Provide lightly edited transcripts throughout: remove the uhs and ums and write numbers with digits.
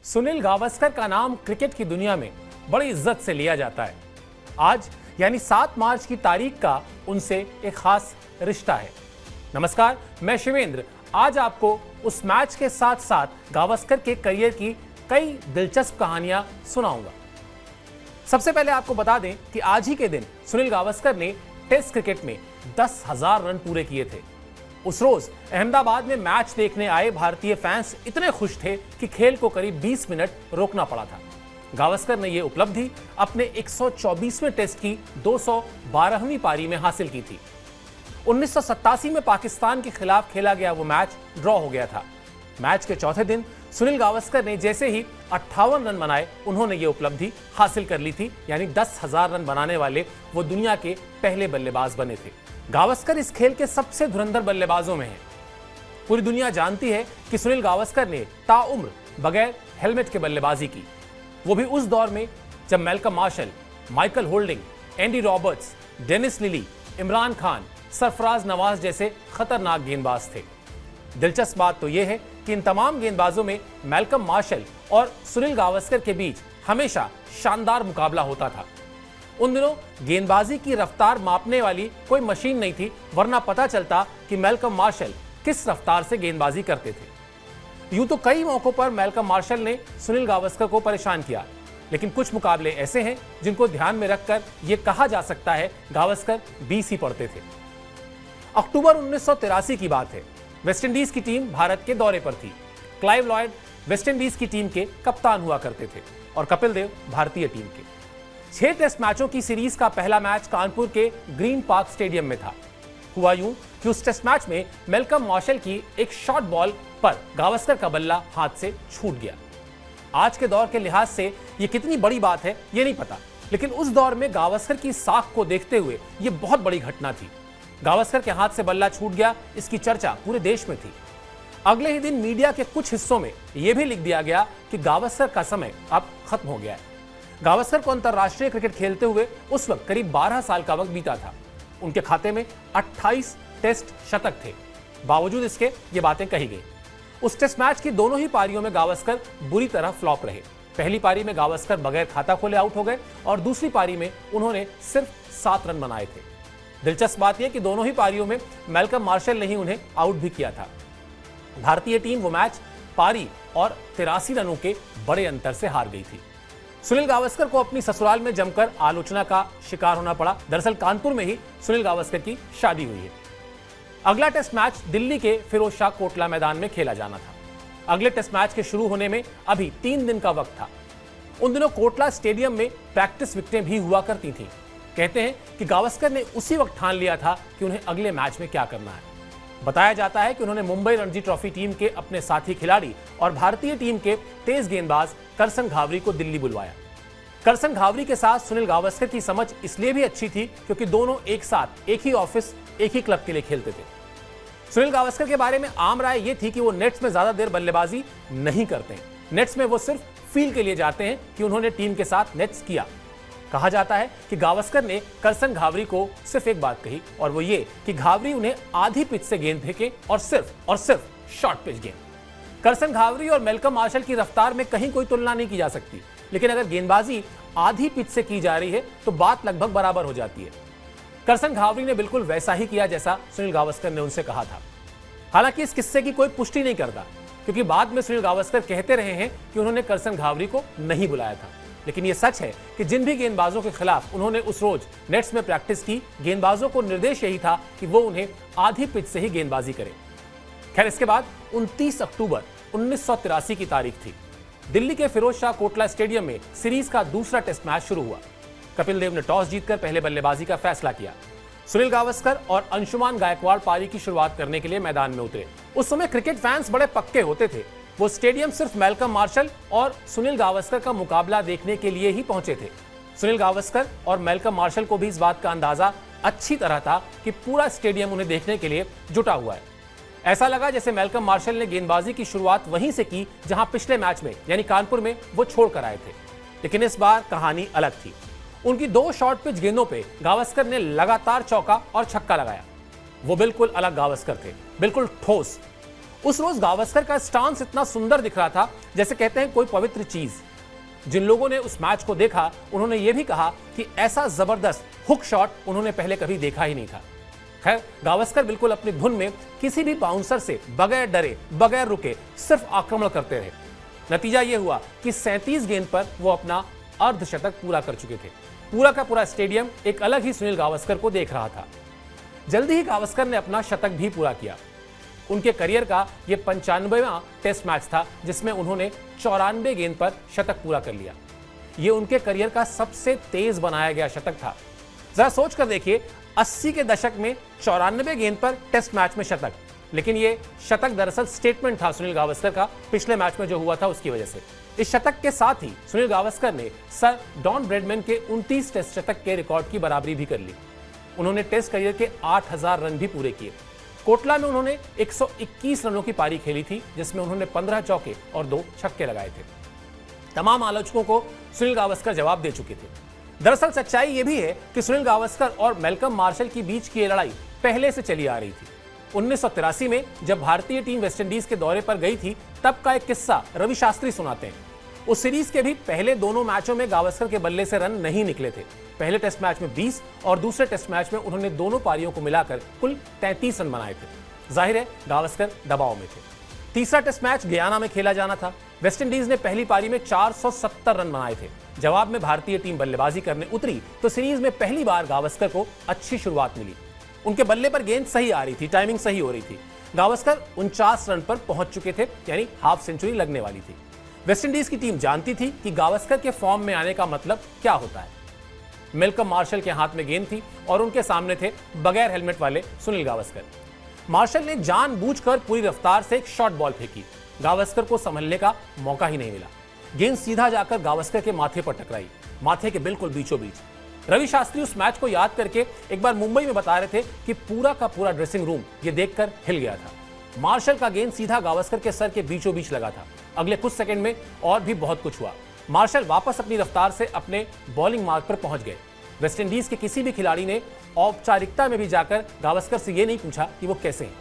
सुनील गावस्कर का नाम क्रिकेट की दुनिया में बड़ी इज्जत से लिया जाता है। आज यानी 7 मार्च की तारीख का उनसे एक खास रिश्ता है। नमस्कार, मैं शिवेंद्र आज आपको उस मैच के साथ साथ गावस्कर के करियर की कई दिलचस्प कहानियां सुनाऊंगा। सबसे पहले आपको बता दें कि आज ही के दिन सुनील गावस्कर ने टेस्ट क्रिकेट में 10,000 रन पूरे किए थे। उस रोज अहमदाबाद में मैच देखने आए भारतीय फैंस इतने खुश थे कि खेल को करीब 20 मिनट रोकना पड़ा था। गावस्कर ने यह उपलब्धि अपने 124वें टेस्ट की 212वीं पारी में हासिल की थी। 1987 में पाकिस्तान के खिलाफ खेला गया वो मैच ड्रॉ हो गया था। मैच के चौथे दिन सुनील गावस्कर ने जैसे ही 58 रन बनाए, उन्होंने ये उपलब्धि हासिल कर ली थी, यानी 10,000 रन बनाने वाले वो दुनिया के पहले बल्लेबाज बने थे। गावस्कर इस खेल के सबसे धुरंधर बल्लेबाजों में हैं। पूरी दुनिया जानती है कि सुनील गावस्कर ने ताउम्र बगैर हेलमेट के बल्लेबाजी की, वो भी उस दौर में जब Malcolm Marshall, Michael Holding, Andy Roberts, Dennis Lillee, Imran Khan, Sarfaraz Nawaz जैसे खतरनाक गेंदबाज थे। दिलचस्प बात तो यह है कि इन तमाम गेंदबाजों में मैल्कम मार्शल और सुनील गावस्कर के बीच हमेशा शानदार मुकाबला होता था। उन दिनों गेंदबाजी की रफ्तार मापने वाली कोई मशीन नहीं थी, वरना पता चलता कि मैल्कम मार्शल किस रफ्तार से गेंदबाजी करते थे। यूं तो कई मौकों पर मैल्कम मार्शल ने सुनील गावस्कर को परेशान किया, लेकिन कुछ मुकाबले ऐसे हैं जिनको ध्यान में रखकर यह कहा जा सकता है गावस्कर 20 ही पढ़ते थे। अक्टूबर 1983 की बात है। वेस्टइंडीज की टीम भारत के दौरे पर थी। क्लाइव लॉयड वेस्टइंडीज की टीम के कप्तान हुआ करते थे और कपिल देव भारतीय टीम के। 6 टेस्ट मैचों की सीरीज का पहला मैच कानपुर के ग्रीन पार्क स्टेडियम में था। हुआ यूं कि उस टेस्ट मैच में मैल्कम मार्शल की एक शॉर्ट बॉल पर गावस्कर का बल्ला हाथ से छूट गया। आज के दौर के लिहाज से यह कितनी बड़ी बात है ये नहीं पता, लेकिन उस दौर में गावस्कर की साख को देखते हुए यह बहुत बड़ी घटना थी। गावस्कर के हाथ से बल्ला छूट गया, इसकी चर्चा पूरे देश में थी। अगले ही दिन मीडिया के कुछ हिस्सों में यह भी लिख दिया गया कि गावस्कर का समय अब खत्म हो गया है। गावस्कर को अंतरराष्ट्रीय क्रिकेट खेलते हुए उस वक्त करीब 12 साल का वक्त बीता था। उनके खाते में 28 टेस्ट शतक थे। बावजूद इसके ये बातें कही गई। उस टेस्ट मैच की दोनों ही पारियों में गावस्कर बुरी तरह फ्लॉप रहे। पहली पारी में गावस्कर बगैर खाता खोले आउट हो गए और दूसरी पारी में उन्होंने सिर्फ 7 रन बनाए थे। दिलचस्प बात यह कि दोनों ही पारियों में मैल्कम मार्शल ने ही उन्हें आउट भी किया था। भारतीय टीम वो मैच पारी और 83 रनों के बड़े अंतर से हार गई थी। सुनील गावस्कर को अपनी ससुराल में जमकर आलोचना का शिकार होना पड़ा। दरअसल कानपुर में ही सुनील गावस्कर की शादी हुई है। अगला टेस्ट मैच दिल्ली के फिरोज शाह कोटला मैदान में खेला जाना था। अगले टेस्ट मैच के शुरू होने में अभी 3 दिन का वक्त था। उन दिनों कोटला स्टेडियम में प्रैक्टिस विकेटें भी हुआ करती थी। कहते हैं कि गावस्कर ने उसी वक्त ठान लिया था कि उन्हें अगले मैच में क्या करना है। बताया जाता है कि उन्होंने मुंबई रणजी ट्रॉफी टीम के अपने साथी खिलाड़ी और भारतीय टीम के तेज गेंदबाज करसन घावरी को दिल्ली बुलवाया। करसन घावरी के साथ सुनील गावस्कर की समझ इसलिए भी अच्छी थी क्योंकि दोनों एक साथ एक ही ऑफिस, एक ही क्लब के लिए खेलते थे। सुनील गावस्कर के बारे में आम राय यह थी कि वो नेट्स में ज्यादा देर बल्लेबाजी नहीं करते हैं। नेट्स में वो सिर्फ फील के लिए जाते हैं कि उन्होंने टीम के साथ नेट्स किया। कहा जाता है कि गावस्कर ने करसन घावरी को सिर्फ एक बात कही, और वो ये कि घावरी उन्हें आधी पिच से गेंद फेंके और सिर्फ शॉर्ट पिच गेंद। करसन घावरी और मैल्कम मार्शल की रफ्तार में कहीं कोई तुलना नहीं की जा सकती, लेकिन अगर गेंदबाजी आधी पिच से की जा रही है तो बात लगभग बराबर हो जाती है। करसन घावरी ने बिल्कुल वैसा ही किया जैसा सुनील गावस्कर ने उनसे कहा था। हालांकि इस किस्से की कोई पुष्टि नहीं करता, क्योंकि बाद में सुनील गावस्कर कहते रहे हैं कि उन्होंने करसन घावरी को नहीं बुलाया था। लेकिन यह सच है कि जिन भी गेंदबाजों के खिलाफ उन्होंने उस रोज नेट्स में प्रैक्टिस की, गेंदबाजों को निर्देश यही था कि वो उन्हें आधी पिच से ही गेंदबाजी करें। खैर, इसके बाद 29 अक्टूबर 1983 की तारीख थी। दिल्ली के फिरोज शाह कोटला स्टेडियम में सीरीज का दूसरा टेस्ट मैच शुरू हुआ। कपिल देव ने टॉस जीतकर पहले बल्लेबाजी का फैसला किया। सुनील गावस्कर और अंशुमान गायकवाड़ पारी की शुरुआत करने के लिए मैदान में उतरे। उस समय क्रिकेट फैंस बड़े पक्के होते थे। वो स्टेडियम सिर्फ मैल्कम मार्शल और सुनील गावस्कर का मुकाबला देखने के लिए ही पहुंचे थे। सुनील गावस्कर और मैल्कम मार्शल को भी इस बात का अंदाजा अच्छी तरह था कि पूरा स्टेडियम उन्हें देखने के लिए जुटा हुआ है। ऐसा लगा जैसे मैल्कम मार्शल ने गेंदबाजी की शुरुआत वहीं से की जहां पिछले मैच में यानी कानपुर में वो छोड़कर आए थे। लेकिन इस बार कहानी अलग थी। उनकी 2 शॉर्ट पिच गेंदों पे गावस्कर ने लगातार चौका और छक्का लगाया। वो बिल्कुल अलग गावस्कर थे, बिल्कुल ठोस। उस रोज गावस्कर का स्टांस इतना सुंदर दिख रहा था जैसे कहते हैं कोई पवित्र चीज। जिन लोगों ने उस मैच को देखा उन्होंने यह भी कहा कि ऐसा जबरदस्त हुक शॉट उन्होंने पहले कभी देखा ही नहीं था। खैर, गावस्कर बिल्कुल अपनी धुन में किसी भी बाउंसर से बगैर डरे बगैर रुके सिर्फ आक्रमण करते रहे। नतीजा यह हुआ कि 37 गेंद पर वो अपना अर्धशतक पूरा कर चुके थे। पूरा का पूरा स्टेडियम एक अलग ही सुनील गावस्कर को देख रहा था। जल्दी ही गावस्कर ने अपना शतक भी पूरा किया। उनके करियर का यह 95वां टेस्ट मैच था जिसमें उन्होंने 94 गेंद पर शतक पूरा कर लिया। यह उनके करियर का सबसे तेज बनाया गया शतक था। जरा सोच कर देखिए, 80 के दशक में 94 गेंद पर टेस्ट मैच में शतक। लेकिन यह शतक दरअसल स्टेटमेंट था सुनील गावस्कर का पिछले मैच में जो हुआ था उसकी वजह से। इस शतक के साथ ही सुनील गावस्कर ने सर डॉन ब्रैडमैन के 29 टेस्ट शतक के रिकॉर्ड की बराबरी भी कर ली। उन्होंने टेस्ट करियर के 8000 रन भी पूरे किए। कोटला में उन्होंने 121 रनों की पारी खेली थी जिसमें उन्होंने 15 चौके और 2 छक्के लगाए थे। तमाम आलोचकों को सुनील गावस्कर जवाब दे चुके थे। दरअसल सच्चाई यह भी है कि सुनील गावस्कर और मैल्कम मार्शल के बीच की लड़ाई पहले से चली आ रही थी। 1983 में जब भारतीय टीम वेस्टइंडीज के दौरे पर गई थी तब का एक किस्सा रवि शास्त्री सुनाते हैं। उस सीरीज के भी पहले दोनों मैचों में गावस्कर के बल्ले से रन नहीं निकले थे। पहले टेस्ट मैच में 20 और दूसरे टेस्ट मैच में उन्होंने दोनों पारियों को मिलाकर कुल 33 रन बनाए थे। जाहिर है गावस्कर दबाव में थे। तीसरा टेस्ट मैच गयाना में खेला जाना था। वेस्टइंडीज ने पहली पारी में 470 रन बनाए थे। जवाब में भारतीय टीम बल्लेबाजी करने उतरी तो सीरीज में पहली बार गावस्कर को अच्छी शुरुआत मिली। उनके बल्ले पर गेंद सही आ रही थी, टाइमिंग सही हो रही थी। गावस्कर 49 रन पर पहुंच चुके थे, यानी हाफ सेंचुरी लगने वाली थी। वेस्टइंडीज की टीम जानती थी कि गावस्कर के फॉर्म में आने का मतलब क्या होता है। मैल्कम मार्शल के हाथ में गेंद थी और उनके सामने थे बगैर हेलमेट वाले सुनील गावस्कर। मार्शल ने जानबूझकर पूरी रफ्तार से एक शॉर्ट बॉल फेंकी। गावस्कर को संभलने का मौका ही नहीं मिला। गेंद सीधा जाकर गावस्कर के माथे पर टकराई, माथे के बिल्कुल बीचों बीच। रवि शास्त्री उस मैच को याद करके एक बार मुंबई में बता रहे थे कि पूरा का पूरा ड्रेसिंग रूम ये देखकर हिल गया था। मार्शल का गेंद सीधा गावस्कर के सर के बीचों बीच लगा था। अगले कुछ सेकंड में और भी बहुत कुछ हुआ। मार्शल वापस अपनी रफ्तार से अपने बॉलिंग मार्ग पर पहुंच गए। वेस्टइंडीज के किसी भी खिलाड़ी ने औपचारिकता में भी जाकर गावस्कर से यह नहीं पूछा कि वो कैसे हैं।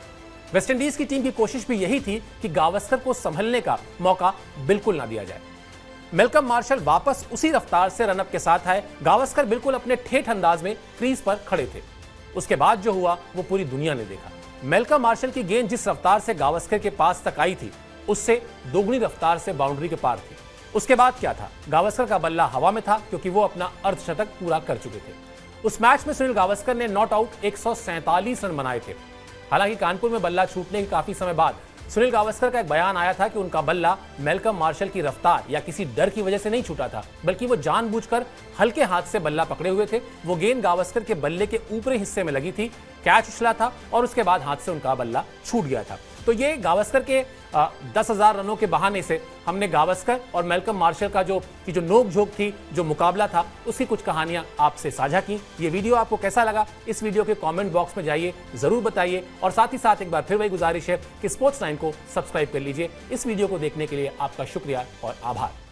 वेस्टइंडीज की टीम की कोशिश भी यही थी कि गावस्कर को संभलने का मौका बिल्कुल ना दिया जाए। मैल्कम मार्शल वापस उसी रफ्तार से रनअप के साथ आए। गावस्कर बिल्कुल अपने ठेठ अंदाज में क्रीज पर खड़े थे। उसके बाद जो हुआ वो पूरी दुनिया ने देखा। मैल्कम मार्शल की गेंद जिस रफ्तार से गावस्कर के पास तक आई थी उससे दोगुनी रफ्तार से बाउंड्री के पार थी। उसके बाद क्या था, गावस्कर का बल्ला हवा में था क्योंकि वो अपना अर्धशतक पूरा कर चुके थे। उस मैच में सुनील गावस्कर ने नॉट आउट 147 रन बनाए थे। हालांकि कानपुर में बल्ला छूटने के काफी समय बाद सुनील गावस्कर का एक बयान आया था कि उनका बल्ला मैल्कम मार्शल की रफ्तार या किसी डर की वजह से नहीं छूटा था, बल्कि वो जानबूझकर हल्के हाथ से बल्ला पकड़े हुए थे। वो गेंद गावस्कर के बल्ले के ऊपरी हिस्से में लगी थी, कैच उछला था और उसके बाद हाथ से उनका बल्ला छूट गया था। तो ये गावस्कर के 10,000 रनों के बहाने से हमने गावस्कर और मैल्कम मार्शल का जो नोक-झोंक थी, जो मुकाबला था, उसकी कुछ कहानियां आपसे साझा की। ये वीडियो आपको कैसा लगा, इस वीडियो के कमेंट बॉक्स में जाइए, जरूर बताइए। और साथ ही साथ एक बार फिर वही गुजारिश है कि स्पोर्ट्स 9 को सब्सक्राइब कर लीजिए। इस वीडियो को देखने के लिए आपका शुक्रिया और आभार।